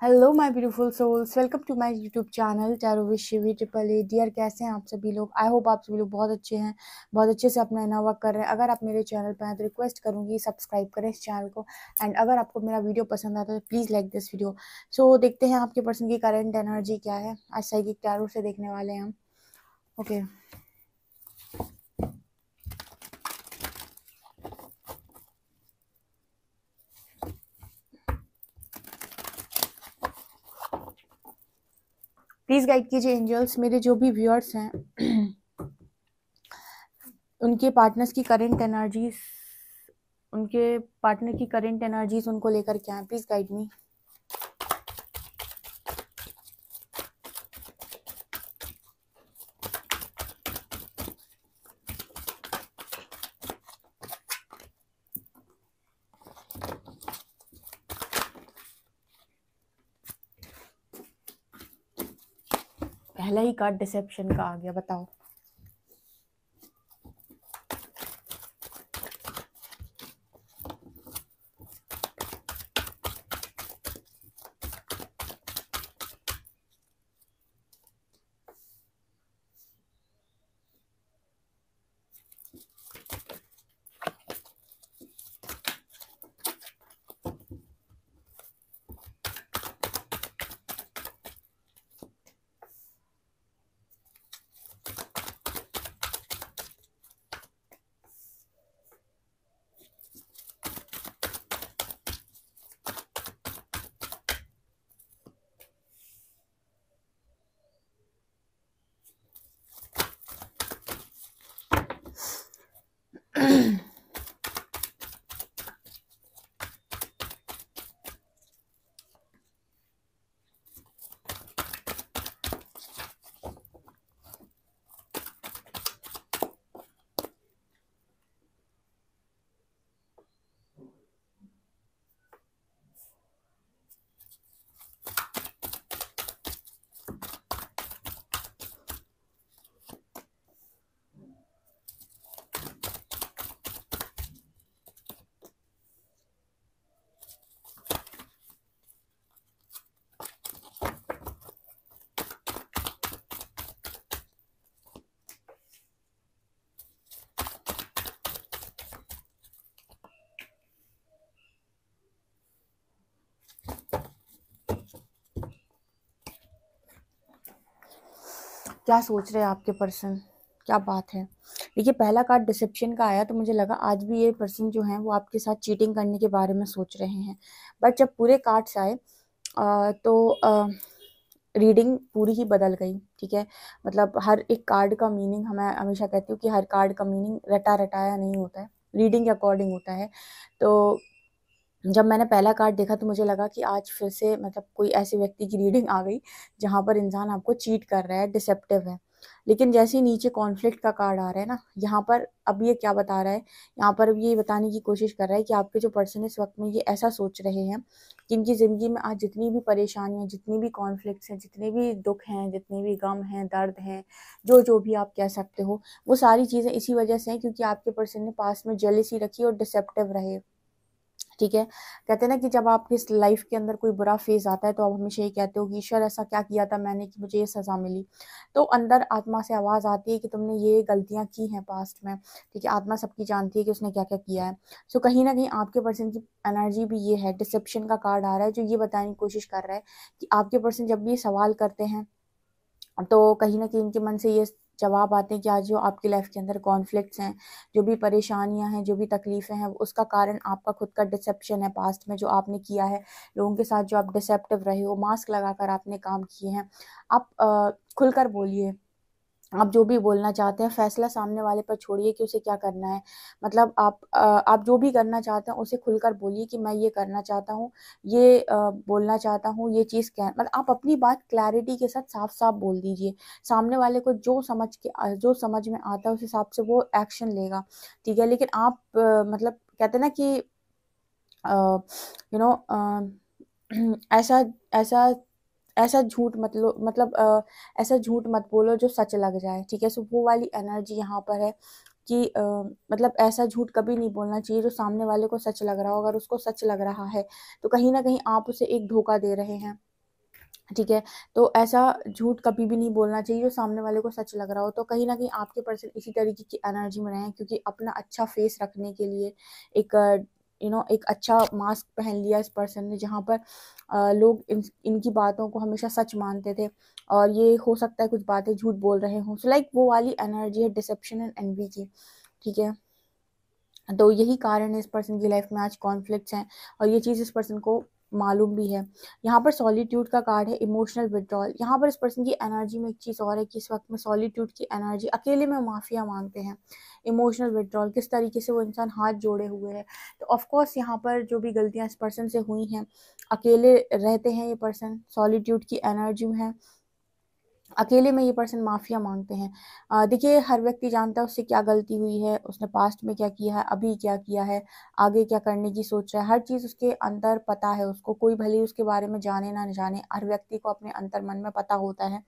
Hello my beautiful souls, welcome to my YouTube channel tarot with Shivi triple A. Dear, कैसे हैं आप सभी लोग? आई होप आप सभी लोग बहुत अच्छे हैं, बहुत अच्छे से अपना इना वर्क कर रहे हैं। अगर आप मेरे चैनल पर हैं तो रिक्वेस्ट करूंगी सब्सक्राइब करें इस चैनल को। एंड अगर आपको मेरा वीडियो पसंद आता है तो प्लीज़ लाइक दिस वीडियो। सो देखते हैं आपके पर्सन की करंट एनर्जी क्या है। आज साइकिक टैरो से देखने वाले हैं हम। ओके, प्लीज़ गाइड कीजिए एंजल्स। मेरे जो भी व्यूअर्स हैं उनके पार्टनर्स की करंट एनर्जीज, उनके पार्टनर की करंट एनर्जीज उनको लेकर क्या है, प्लीज़ गाइड मी। पहला ही कार्ड डिसेप्शन का आ गया, बताओ। क्या सोच रहे हैं आपके पर्सन, क्या बात है? देखिए, पहला कार्ड डिसेप्शन का आया तो मुझे लगा आज भी ये पर्सन जो है वो आपके साथ चीटिंग करने के बारे में सोच रहे हैं। बट जब पूरे कार्ड्स आए तो रीडिंग पूरी ही बदल गई। ठीक है, मतलब हर एक कार्ड का मीनिंग, मैं हमेशा कहती हूँ कि हर कार्ड का मीनिंग रटा रटाया नहीं होता है, रीडिंग के अकॉर्डिंग होता है। तो जब मैंने पहला कार्ड देखा तो मुझे लगा कि आज फिर से मतलब कोई ऐसे व्यक्ति की रीडिंग आ गई जहाँ पर इंसान आपको चीट कर रहा है, डिसेप्टिव है। लेकिन जैसे ही नीचे कॉन्फ्लिक्ट का कार्ड आ रहा है ना, यहाँ पर अब ये क्या बता रहा है, यहाँ पर अब ये बताने की कोशिश कर रहा है कि आपके जो पर्सन इस वक्त में ये ऐसा सोच रहे हैं कि इनकी ज़िंदगी में आज जितनी भी परेशानियाँ, जितनी भी कॉन्फ्लिक्ट्स हैं, जितने भी दुख हैं, जितने भी गम हैं, दर्द हैं, जो जो भी आप कह सकते हो, वो सारी चीज़ें इसी वजह से हैं क्योंकि आपके पर्सन ने पास में जेलसी रखी और डिसेप्टिव रहे। ठीक है, कहते हैं ना कि जब आपकी लाइफ के अंदर कोई बुरा फेज आता है तो आप हमेशा ये कहते हो कि ईश्वर ऐसा क्या किया था मैंने कि मुझे ये सज़ा मिली। तो अंदर आत्मा से आवाज़ आती है कि तुमने ये गलतियां की हैं पास्ट में। ठीक है, आत्मा सबकी जानती है कि उसने क्या क्या किया है। सो कहीं ना कहीं आपके पर्सन की एनर्जी भी ये है, डिसेप्शन का कार्ड आ रहा है जो ये बताने की कोशिश कर रहा है कि आपके पर्सन जब भी ये सवाल करते हैं तो कहीं न कहीं इनके मन से ये जवाब आते हैं कि आज जो आपकी लाइफ के अंदर कॉन्फ्लिक्ट्स हैं, जो भी परेशानियाँ हैं, जो भी तकलीफ़ें हैं, उसका कारण आपका खुद का डिसेप्शन है। पास्ट में जो आपने किया है, लोगों के साथ जो आप डिसेप्टिव रहे हो, मास्क लगाकर आपने काम किए हैं। आप खुलकर बोलिए। आप जो भी बोलना चाहते हैं, फैसला सामने वाले पर छोड़िए कि उसे क्या करना है। मतलब आप जो भी करना चाहते हैं उसे खुलकर बोलिए कि मैं ये करना चाहता हूँ, ये बोलना चाहता हूँ, ये चीज़ क्या है। मतलब आप अपनी बात क्लैरिटी के साथ साफ-साफ बोल दीजिए। सामने वाले को जो समझ में आता है उस हिसाब से वो एक्शन लेगा। ठीक है? लेकिन आप मतलब कहते हैं ना कि अ, यू नो ऐसा ऐसा ऐसा झूठ मत लो, मतलब ऐसा झूठ मत बोलो जो सच लग जाए। ठीक है, सो वो वाली एनर्जी यहाँ पर है कि मतलब ऐसा झूठ कभी नहीं बोलना चाहिए जो सामने वाले को सच लग रहा हो। अगर उसको सच लग रहा है तो कहीं ना कहीं आप उसे एक धोखा दे रहे हैं। ठीक है। तो ऐसा झूठ कभी भी नहीं बोलना चाहिए जो सामने वाले को सच लग रहा हो। तो कहीं न कहीं आपके पर्सन इसी तरीके की एनर्जी में रहें, क्योंकि अपना अच्छा फेस रखने के लिए एक एक अच्छा मास्क पहन लिया इस पर्सन ने, जहाँ पर लोग इनकी बातों को हमेशा सच मानते थे और ये हो सकता है कुछ बातें झूठ बोल रहे हों। सो लाइक वो वाली एनर्जी है डिसेप्शन एंड एनवी की, ठीक है। तो यही कारण है इस पर्सन की लाइफ में आज कॉन्फ्लिक्ट्स हैं और ये चीज़ इस पर्सन को मालूम भी है। यहाँ पर सॉलिट्यूड का कार्ड है, इमोशनल विड्रॉल। यहाँ पर इस पर्सन की एनर्जी में एक चीज़ और है कि इस वक्त में सॉलिट्यूड की एनर्जी, अकेले में माफिया मांगते हैं। इमोशनल विड्रॉल, किस तरीके से वो इंसान हाथ जोड़े हुए है। तो ऑफकोर्स यहाँ पर जो भी गलतियाँ इस पर्सन से हुई हैं, अकेले रहते हैं ये पर्सन, सॉलिट्यूड की एनर्जी में है, अकेले में ये पर्सन माफ़िया मांगते हैं। देखिए, हर व्यक्ति जानता है उससे क्या गलती हुई है, उसने पास्ट में क्या किया है, अभी क्या किया है, आगे क्या करने की सोच रहा है, हर चीज़ उसके अंदर पता है उसको। कोई भले ही उसके बारे में जाने ना जाने, हर व्यक्ति को अपने अंतर मन में पता होता है।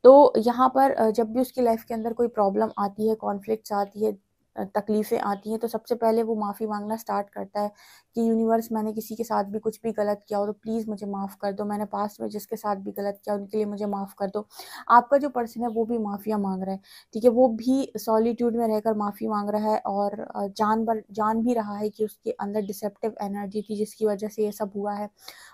तो यहाँ पर जब भी उसकी लाइफ के अंदर कोई प्रॉब्लम आती है, कॉन्फ्लिक्ट्स आती है, तकलीफ़ें आती हैं, तो सबसे पहले वो माफ़ी मांगना स्टार्ट करता है कि यूनिवर्स, मैंने किसी के साथ भी कुछ भी गलत किया हो तो प्लीज़ मुझे माफ़ कर दो। मैंने पास्ट में जिसके साथ भी गलत किया उनके लिए मुझे माफ़ कर दो। आपका जो पर्सन है वो भी माफ़िया मांग रहा है, ठीक है। वो भी सॉलिट्यूड में रहकर माफ़ी मांग रहा है और जान भी रहा है कि उसके अंदर डिसेप्टिव एनर्जी थी जिसकी वजह से ये सब हुआ है।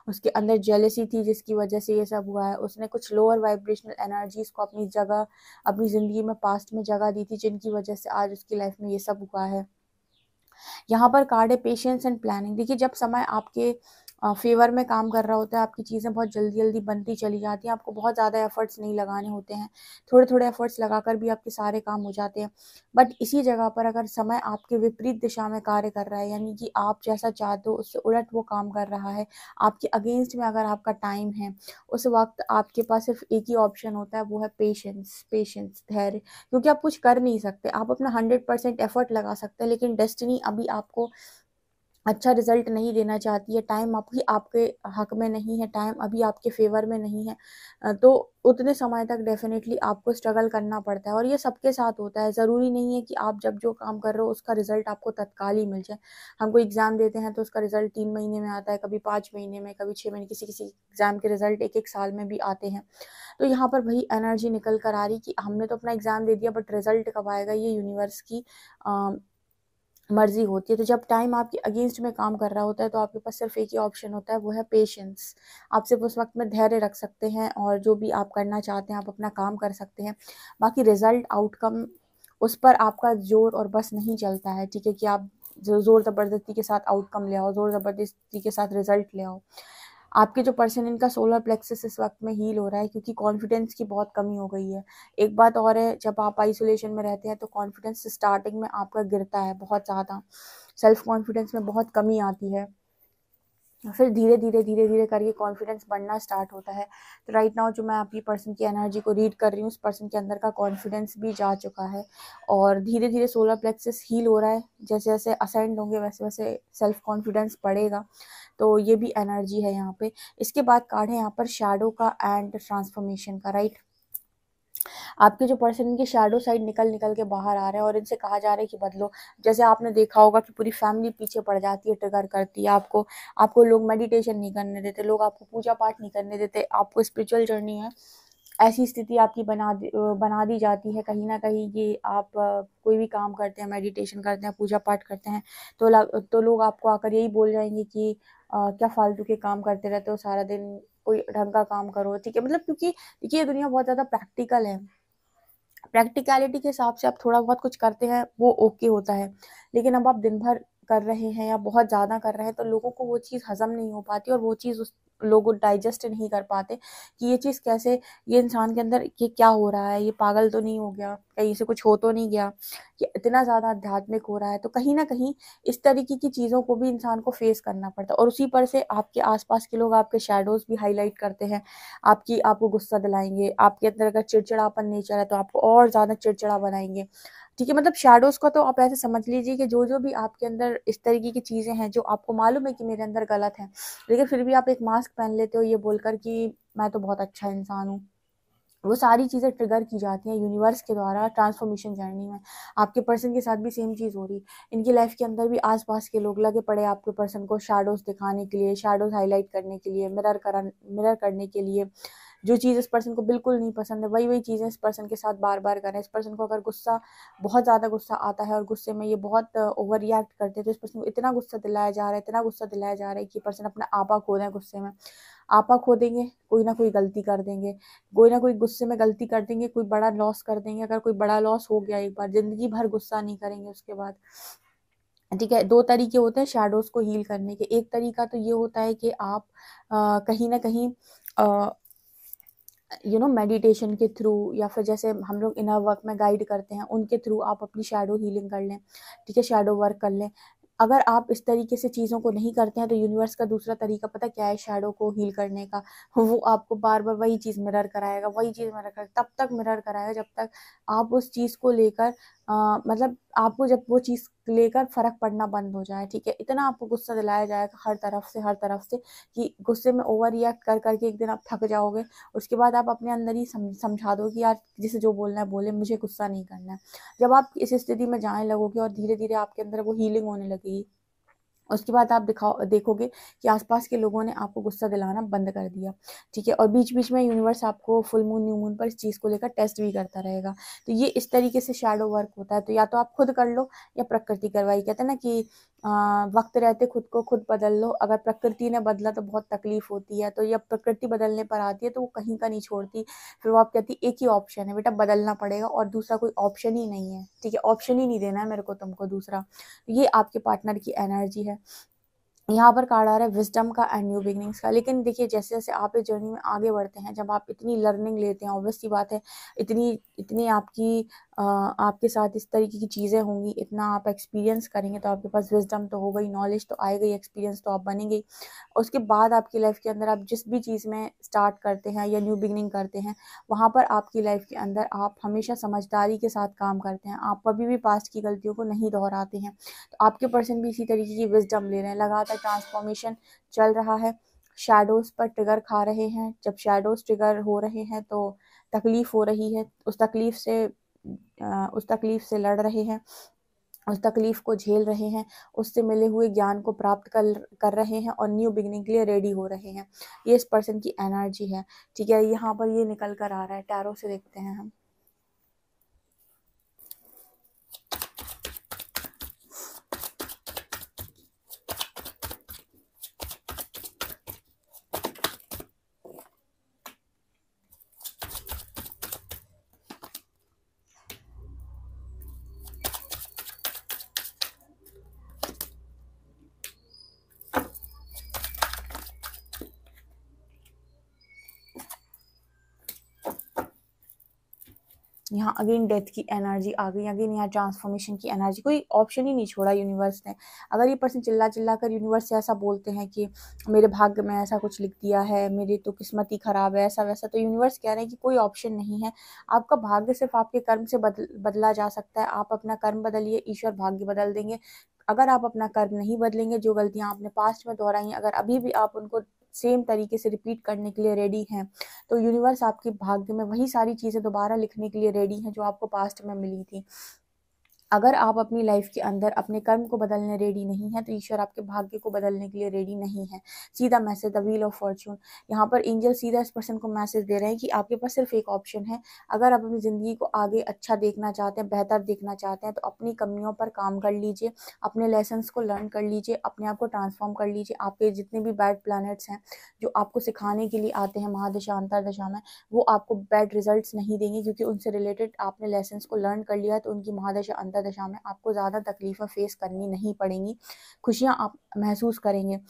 उसके अंदर जेलसी थी जिसकी वजह से ये सब हुआ है। उसने कुछ लोअर वाइब्रेशनल एनर्जीज़ को अपनी जगह, अपनी ज़िंदगी में पास्ट में जगह दी थी, जिनकी वजह से आज उसकी लाइफ में ये सब हुआ है। यहाँ पर कार्ड है पेशेंस एंड प्लानिंग। देखिए, जब समय आपके फेवर में काम कर रहा होता है, आपकी चीज़ें बहुत जल्दी-जल्दी बनती चली जाती हैं, आपको बहुत ज़्यादा एफर्ट्स नहीं लगाने होते हैं, थोड़े-थोड़े एफर्ट्स लगाकर भी आपके सारे काम हो जाते हैं। बट इसी जगह पर अगर समय आपके विपरीत दिशा में कार्य कर रहा है, यानी कि आप जैसा चाहते हो उससे उलट वो काम कर रहा है, आपके अगेंस्ट में अगर आपका टाइम है, उस वक़्त आपके पास सिर्फ़ एक ही ऑप्शन होता है, वो है पेशेंस, धैर्य। क्योंकि आप कुछ कर नहीं सकते, आप अपना 100% एफर्ट लगा सकते हैं, लेकिन डेस्टिनी अभी आपको अच्छा रिजल्ट नहीं देना चाहती है, टाइम अभी आपके हक में नहीं है, टाइम अभी आपके फेवर में नहीं है। तो उतने समय तक डेफिनेटली आपको स्ट्रगल करना पड़ता है और ये सबके साथ होता है। ज़रूरी नहीं है कि आप जब जो काम कर रहे हो उसका रिजल्ट आपको तत्काल ही मिल जाए। हम कोई एग्ज़ाम देते हैं तो उसका रिजल्ट 3 महीने में आता है, कभी 5 महीने में, कभी 6 महीने, किसी-किसी एग्ज़ाम के रिजल्ट 1-1 साल में भी आते हैं। तो यहाँ पर वही एनर्जी निकल कर आ रही कि हमने तो अपना एग्ज़ाम दे दिया, बट रिजल्ट कब आएगा ये यूनिवर्स की अ, मर्ज़ी होती है। तो जब टाइम आपके अगेंस्ट में काम कर रहा होता है तो आपके पास सिर्फ़ एक ही ऑप्शन होता है, वो है पेशेंस। आप सिर्फ़ उस वक़्त में धैर्य रख सकते हैं और जो भी आप करना चाहते हैं आप अपना काम कर सकते हैं। बाकी रिज़ल्ट, आउटकम, उस पर आपका ज़ोर और बस नहीं चलता है, ठीक है, कि आप ज़ोर ज़बरदस्ती के साथ आउटकम ले आओ, ज़ोर ज़बरदस्ती के साथ रिज़ल्ट ले आओ। आपके जो पर्सन, इनका सोलर प्लेक्सस इस वक्त में हील हो रहा है क्योंकि कॉन्फिडेंस की बहुत कमी हो गई है। एक बात और है, जब आप आइसोलेशन में रहते हैं तो कॉन्फिडेंस स्टार्टिंग में आपका गिरता है बहुत ज़्यादा, सेल्फ कॉन्फिडेंस में बहुत कमी आती है, फिर धीरे धीरे करके कॉन्फिडेंस बढ़ना स्टार्ट होता है। तो राइट नाउ जो मैं आपकी पर्सन की एनर्जी को रीड कर रही हूँ, उस पर्सन के अंदर का कॉन्फिडेंस भी जा चुका है और धीरे धीरे सोलर प्लेक्सस हील हो रहा है। जैसे जैसे असेंड होंगे वैसे वैसे सेल्फ कॉन्फिडेंस बढ़ेगा। तो ये भी एनर्जी है यहाँ पे। इसके बाद कार्ड है यहाँ पर शैडो का एंड ट्रांसफॉर्मेशन का, राइट। आपके जो पर्सन, इनके शैडो साइड निकल निकल के बाहर आ रहे हैं और इनसे कहा जा रहा है कि बदलो। जैसे आपने देखा होगा कि पूरी फैमिली पीछे पड़ जाती है, ट्रिगर करती है आपको, आपको लोग मेडिटेशन नहीं करने देते, लोग आपको पूजा पाठ नहीं करने देते, आपको स्पिरिचुअल जर्नी है ऐसी स्थिति आपकी बना दी जाती है कहीं ना कहीं कि आप कोई भी काम करते हैं, मेडिटेशन करते हैं, पूजा पाठ करते हैं, तो लोग आपको आकर यही बोल जाएंगे कि क्या फालतू के काम करते रहते हो सारा दिन, कोई ढंग का काम करो, ठीक है। मतलब क्योंकि देखिए ये दुनिया बहुत ज़्यादा प्रैक्टिकल है, प्रैक्टिकलिटी के हिसाब से आप थोड़ा बहुत कुछ करते हैं वो ओके होता है, लेकिन अब आप दिन भर कर रहे हैं या बहुत ज़्यादा कर रहे हैं तो लोगों को वो चीज़ हज़म नहीं हो पाती और वो चीज़ उस लोग डाइजेस्ट नहीं कर पाते कि ये चीज़ कैसे, ये इंसान के अंदर ये क्या हो रहा है, ये पागल तो नहीं हो गया, कहीं से कुछ हो तो नहीं गया, ये इतना ज़्यादा आध्यात्मिक हो रहा है। तो कहीं ना कहीं इस तरीके की चीज़ों को भी इंसान को फेस करना पड़ता है और उसी पर से आपके आसपास के लोग आपके शेडोज़ भी हाईलाइट करते हैं, आपको गुस्सा दिलाएंगे, आपके अंदर अगर चिड़चिड़ापन नेचर है तो आपको और ज़्यादा चिड़चिड़ा बनाएंगे, ठीक है। मतलब शैडोज़ का तो आप ऐसे समझ लीजिए कि जो भी आपके अंदर इस तरीके की चीज़ें हैं जो आपको मालूम है कि मेरे अंदर गलत है, लेकिन फिर भी आप एक मास्क पहन लेते हो ये बोलकर कि मैं तो बहुत अच्छा इंसान हूँ, वो सारी चीज़ें ट्रिगर की जाती हैं यूनिवर्स के द्वारा ट्रांसफॉर्मेशन जर्नी में। आपके पर्सन के साथ भी सेम चीज़ हो रही। इनकी लाइफ के अंदर भी आसपास के लोग लगे पड़े आपके पर्सन को शैडोज दिखाने के लिए, शैडोज हाईलाइट करने के लिए, मिरर करने के लिए। जो चीज़ इस पर्सन को बिल्कुल नहीं पसंद है वही वही चीज़ें इस पर्सन के साथ बार बार करें। इस पर्सन को अगर गुस्सा, बहुत ज़्यादा गुस्सा आता है और गुस्से में ये बहुत ओवर रिएक्ट करते हैं, तो इस पर्सन को इतना गुस्सा दिलाया जा रहा है, इतना गुस्सा दिलाया जा रहा है कि पर्सन अपना आपा खो रहे हैं गुस्से में। आपा खो देंगे, कोई ना कोई गलती कर देंगे, कोई ना कोई गुस्से में गलती कर देंगे, कोई बड़ा लॉस कर देंगे। अगर कोई बड़ा लॉस हो गया एक बार, जिंदगी भर गुस्सा नहीं करेंगे उसके बाद। ठीक है, दो तरीके होते हैं शैडोज को हील करने के। एक तरीका तो ये होता है कि आप कहीं ना कहीं मेडिटेशन के थ्रू, या फिर जैसे हम लोग इनर वर्क में गाइड करते हैं उनके थ्रू आप अपनी शैडो हीलिंग कर लें। ठीक है, शैडो वर्क कर लें। अगर आप इस तरीके से चीज़ों को नहीं करते हैं तो यूनिवर्स का दूसरा तरीका पता क्या है शैडो को हील करने का? वो आपको बार बार वही चीज़ मिरर कराएगा, वही चीज़ मिरर कराएगा, तब तक मिरर कराएगा जब तक आप उस चीज़ को लेकर मतलब आपको जब वो चीज़ लेकर फर्क पड़ना बंद हो जाए। ठीक है, इतना आपको गुस्सा दिलाया जाएगा हर तरफ से कि गुस्से में ओवर रिएक्ट कर करके एक दिन आप थक जाओगे। उसके बाद आप अपने अंदर ही समझा दो कि यार जिसे जो बोलना है बोले, मुझे गुस्सा नहीं करना है। जब आप इस स्थिति में जाने लगोगे और धीरे धीरे आपके अंदर वो हीलिंग होने लगेगी, उसके बाद आप देखोगे कि आसपास के लोगों ने आपको गुस्सा दिलाना बंद कर दिया। ठीक है, और बीच बीच में यूनिवर्स आपको फुल मून न्यू मून पर इस चीज़ को लेकर टेस्ट भी करता रहेगा। तो ये इस तरीके से शैडो वर्क होता है। तो या तो आप खुद कर लो या प्रकृति करवाई। कहते हैं ना कि वक्त रहते खुद को खुद बदल लो। अगर प्रकृति ने बदला तो बहुत तकलीफ होती है, तो जब प्रकृति बदलने पर आती है तो वो कहीं का नहीं छोड़ती। फिर वो आप कहती एक ही ऑप्शन है बेटा, बदलना पड़ेगा और दूसरा कोई ऑप्शन ही नहीं है। ठीक है, ऑप्शन ही नहीं देना है मेरे को तुमको दूसरा। ये आपके पार्टनर की एनर्जी है। यहाँ पर कार्ड आ रहा है विजडम का एंड न्यू बिगनिंग्स का। लेकिन देखिए जैसे जैसे आप इस जर्नी में आगे बढ़ते हैं, जब आप इतनी लर्निंग लेते हैं, ऑब्वियस सी बात है, इतनी इतनी आपके साथ इस तरीके की चीज़ें होंगी, इतना आप एक्सपीरियंस करेंगे तो आपके पास विजडम तो हो गई, नॉलेज तो आएगी, एक्सपीरियंस तो आप बनेंगे। उसके बाद आपकी लाइफ के अंदर आप जिस भी चीज़ में स्टार्ट करते हैं या न्यू बिगनिंग करते हैं, वहाँ पर आपकी लाइफ के अंदर आप हमेशा समझदारी के साथ काम करते हैं। आप कभी भी पास्ट की गलतियों को नहीं दोहराते हैं। तो आपके पर्सन भी इसी तरीके की विजडम ले रहे हैं। लगातार ट्रांसफॉर्मेशन चल रहा है, शैडोज पर ट्रिगर खा रहे हैं। जब शैडोज ट्रिगर हो रहे हैं तो तकलीफ हो रही है, उस तकलीफ से लड़ रहे हैं, उस तकलीफ को झेल रहे हैं, उससे मिले हुए ज्ञान को प्राप्त कर रहे हैं और न्यू बिगनिंग के लिए रेडी हो रहे हैं। ये इस पर्सन की एनर्जी है। ठीक है, यहाँ पर ये निकल कर आ रहा है। टैरो से देखते हैं हम। यहाँ अगेन डेथ की एनर्जी आ गई, अगेन यहाँ ट्रांसफॉर्मेशन की एनर्जी। कोई ऑप्शन ही नहीं छोड़ा यूनिवर्स ने। अगर ये पर्सन चिल्ला चिल्ला कर यूनिवर्स से ऐसा बोलते हैं कि मेरे भाग्य में ऐसा कुछ लिख दिया है, मेरी तो किस्मत ही खराब है, ऐसा वैसा, तो यूनिवर्स कह रहे हैं कि कोई ऑप्शन नहीं है। आपका भाग्य सिर्फ आपके कर्म से बदला जा सकता है। आप अपना कर्म बदलिए, ईश्वर भाग्य बदल देंगे। अगर आप अपना कर्म नहीं बदलेंगे, जो गलतियां आपने पास्ट में दोहराई हैं, अगर अभी भी आप उनको सेम तरीके से रिपीट करने के लिए रेडी हैं, तो यूनिवर्स आपके भाग्य में वही सारी चीज़ें दोबारा लिखने के लिए रेडी हैं जो आपको पास्ट में मिली थी। अगर आप अपनी लाइफ के अंदर अपने कर्म को बदलने रेडी नहीं है तो ईश्वर आपके भाग्य को बदलने के लिए रेडी नहीं है। सीधा message, the wheel of Fortune. यहाँ पर एंजल सीधा इस पर्सन को मैसेज दे रहे हैं कि आपके पास सिर्फ एक ऑप्शन है। अगर आप अपनी ज़िंदगी को आगे अच्छा देखना चाहते हैं, बेहतर देखना चाहते हैं, तो अपनी कमियों पर काम कर लीजिए, अपने लेसन्स को लर्न कर लीजिए, अपने आप को ट्रांसफॉर्म कर लीजिए। आपके जितने भी बैड प्लैनेट्स हैं जो आपको सिखाने के लिए आते हैं महादशा अंतरदशा में, वो आपको बैड रिजल्ट्स नहीं देंगे, क्योंकि उनसे रिलेटेड आपने लेसन्स को लर्न कर लिया है। तो उनकी महादशा दशा में आपको ज़्यादा तकलीफ़ें फेस करनी नहीं पड़ेंगी, खुशियाँ आप महसूस करेंगे।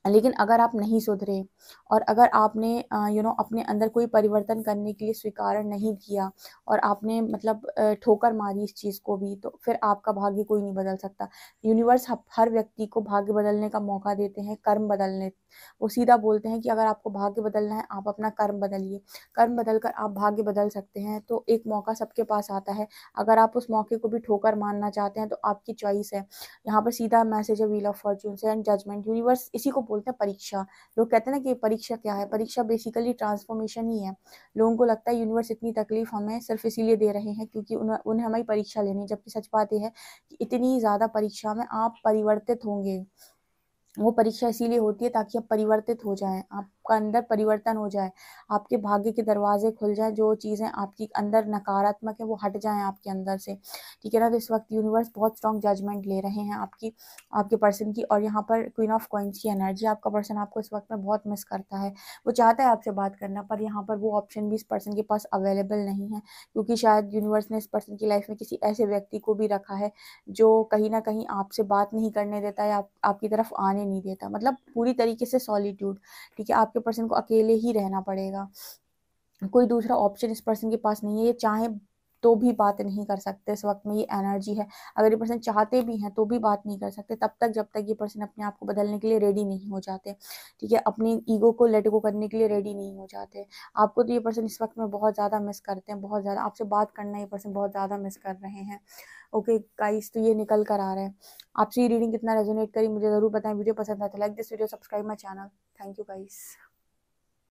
लेकिन अगर आप नहीं सुधरे और अगर आपने अपने अंदर कोई परिवर्तन करने के लिए स्वीकार नहीं किया और आपने मतलब ठोकर मारी इस चीज़ को भी, तो फिर आपका भाग्य कोई नहीं बदल सकता। यूनिवर्स हर व्यक्ति को भाग्य बदलने का मौका देते हैं, कर्म बदलने। वो सीधा बोलते हैं कि अगर आपको भाग्य बदलना है, आप अपना कर्म बदलिए। कर्म बदल कर आप भाग्य बदल सकते हैं। तो एक मौका सबके पास आता है। अगर आप उस मौके को भी ठोकर मारना चाहते हैं तो आपकी चॉइस है। यहाँ पर सीधा मैसेज है व्हील ऑफ फॉर्च्यून से एंड जजमेंट। यूनिवर्स इसी को बोलते हैं परीक्षा। लोग कहते हैं ना कि परीक्षा क्या है, परीक्षा बेसिकली ट्रांसफॉर्मेशन ही है। लोगों को लगता है यूनिवर्स इतनी तकलीफ हमें सिर्फ इसीलिए दे रहे हैं क्योंकि उन्हें हमारी परीक्षा लेनी है, जबकि सच बात यह है कि इतनी ज़्यादा परीक्षा में आप परिवर्तित होंगे। वो परीक्षा इसीलिए होती है ताकि आप परिवर्तित हो जाएं, आपका अंदर परिवर्तन हो जाए, आपके भाग्य के दरवाजे खुल जाएं, जो चीज़ें आपकी अंदर नकारात्मक है वो हट जाएं आपके अंदर से, ठीक है ना। तो इस वक्त यूनिवर्स बहुत स्ट्रॉन्ग जजमेंट ले रहे हैं आपके पर्सन की। और यहाँ पर क्वीन ऑफ कॉइंस की एनर्जी, आपका पर्सन आपको इस वक्त में बहुत मिस करता है। वो चाहता है आपसे बात करना, पर यहाँ पर वो ऑप्शन भी इस पर्सन के पास अवेलेबल नहीं है, क्योंकि शायद यूनिवर्स ने इस पर्सन की लाइफ में किसी ऐसे व्यक्ति को भी रखा है जो कहीं ना कहीं आपसे बात नहीं करने देता या आपकी तरफ आने नहीं देता, मतलब पूरी तरीके से सॉलिट्यूड, ठीक है। आपके पर्सन को अकेले ही रहना पड़ेगा, कोई दूसरा ऑप्शन इस पर्सन के पास नहीं है। ये चाहे तो भी बात नहीं कर सकते, इस वक्त में ये एनर्जी है। अगर ये पर्सन चाहते भी हैं तो भी बात नहीं कर सकते तब तक जब तक ये पर्सन अपने आप को बदलने के लिए रेडी नहीं हो जाते, ठीक है, अपनी ईगो को लेट गो करने के लिए रेडी नहीं हो जाते। आपको तो ये पर्सन इस वक्त में बहुत ज़्यादा मिस करते हैं, बहुत ज़्यादा आपसे बात करना ये पर्सन बहुत ज़्यादा मिस कर रहे हैं। ओके गाइस, तो ये निकल कर आ रहा है। आपसे ये रीडिंग कितना रेजोनेट करी मुझे ज़रूर बताएं। वीडियो पसंद आए तो like this video, subscribe my channel. Thank you guys.